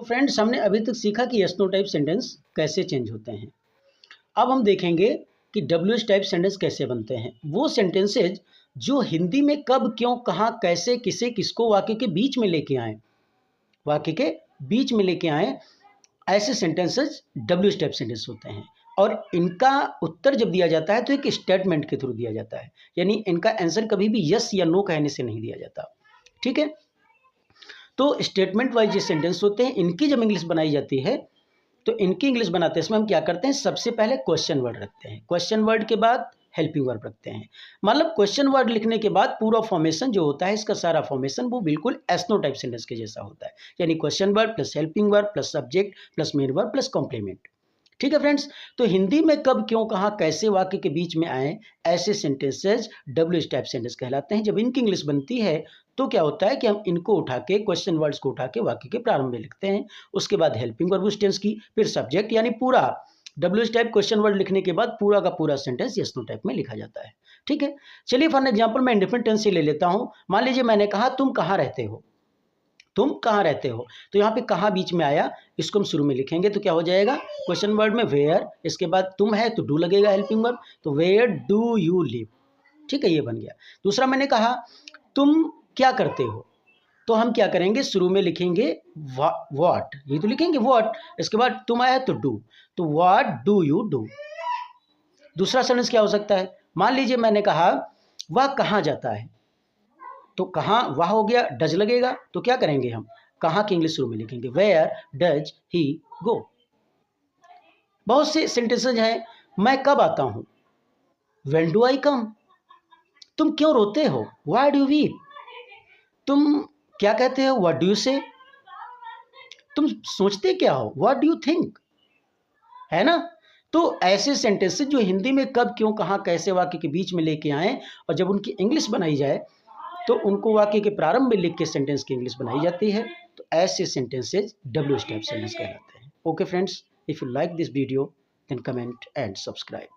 तो फ्रेंड्स, हमने अभी तक सीखा कि यस नो टाइप सेंटेंस कैसे चेंज होते हैं। अब हम देखेंगे कि डब्ल्यू एच टाइप सेंटेंस कैसे बनते हैं। वो सेंटेंसेज जो हिंदी में कब, क्यों, कहाँ, कैसे, किसे, किसको वाक्य के बीच में लेके आए, वाक्य के बीच में लेके आए, ऐसे sentences W H type sentence होते हैं। और इनका उत्तर जब दिया जाता है तो एक स्टेटमेंट के थ्रू दिया जाता है, यानी इनका आंसर कभी भी यस या नो कहने से नहीं दिया जाता। ठीक है, तो स्टेटमेंट वाइज ये सेंटेंस होते हैं। इनकी जब इंग्लिश बनाई जाती है तो इनकी इंग्लिश बनाते हैं, इसमें हम क्या करते हैं, सबसे पहले क्वेश्चन वर्ड रखते हैं, क्वेश्चन वर्ड के बाद हेल्पिंग वर्ब रखते हैं। मतलब क्वेश्चन वर्ड लिखने के बाद पूरा फॉर्मेशन जो होता है, इसका सारा फॉर्मेशन वो बिल्कुल एस नो टाइप सेंटेंस के जैसा होता है, यानी question word plus helping verb plus subject plus main verb plus complement. ठीक है फ्रेंड्स, तो हिंदी में कब, क्यों, कहाँ, कैसे वाक्य के बीच में आए, ऐसे sentences W H type sentence कहलाते हैं। जब इनकी इंग्लिश बनती है तो क्या होता है कि हम इनको उठा के, क्वेश्चन वर्ड्स को उठा के वाक्य के प्रारंभ में लिखते हैं, उसके बाद हेल्पिंग वर्ब उस टेंस की, फिर सब्जेक्ट, यानी पूरा W H type question word लिखने के बाद पूरा का पूरा सेंटेंस यस नो टाइप में लिखा जाता है। ठीक है, चलिए फॉर एग्जाम्पल मैं इंडिफरेंट टेंस से ले लेता हूँ। मान लीजिए मैंने कहा तुम कहाँ रहते हो, तुम कहाँ रहते हो, तो यहाँ पे कहाँ बीच में आया, इसको हम शुरू में लिखेंगे तो क्या हो जाएगा, क्वेश्चन वर्ड में वेयर, इसके बाद तुम है तो डू लगेगा हेल्पिंग वर्ब, तो वेयर डू यू लिव। ठीक है, ये बन गया। दूसरा मैंने कहा तुम क्या करते हो, तो हम क्या करेंगे, शुरू में लिखेंगे व्हाट, ये तो लिखेंगे व्हाट, इसके बाद तुम आया तो डू, तो व्हाट डू यू डू। दूसरा सेंटेंस क्या हो सकता है, मान लीजिए मैंने कहा वह कहाँ जाता है, तो कहाँ, वह हो गया, डज लगेगा, तो क्या करेंगे हम, कहाँ की इंग्लिश शुरू में लिखेंगे, वेयर डज ही गो। बहुत से सेंटेंसेज हैं, मैं कब आता हूँ, व्हेन डू आई कम। तुम क्यों रोते हो, व्हाई डू यू वीप। तुम क्या कहते हो, व्हाट डू यू से। तुम सोचते क्या हो, व्हाट डू यू थिंक, है ना। तो ऐसे सेंटेंसेस जो हिंदी में कब, क्यों, कहाँ, कैसे वाक्य के बीच में लेके आए, और जब उनकी इंग्लिश बनाई जाए तो उनको वाक्य के प्रारंभ में लिख के सेंटेंस की इंग्लिश बनाई जाती है, तो ऐसे sentences W H type sentence कहलाते हैं। Okay friends, if you like this video then comment and subscribe.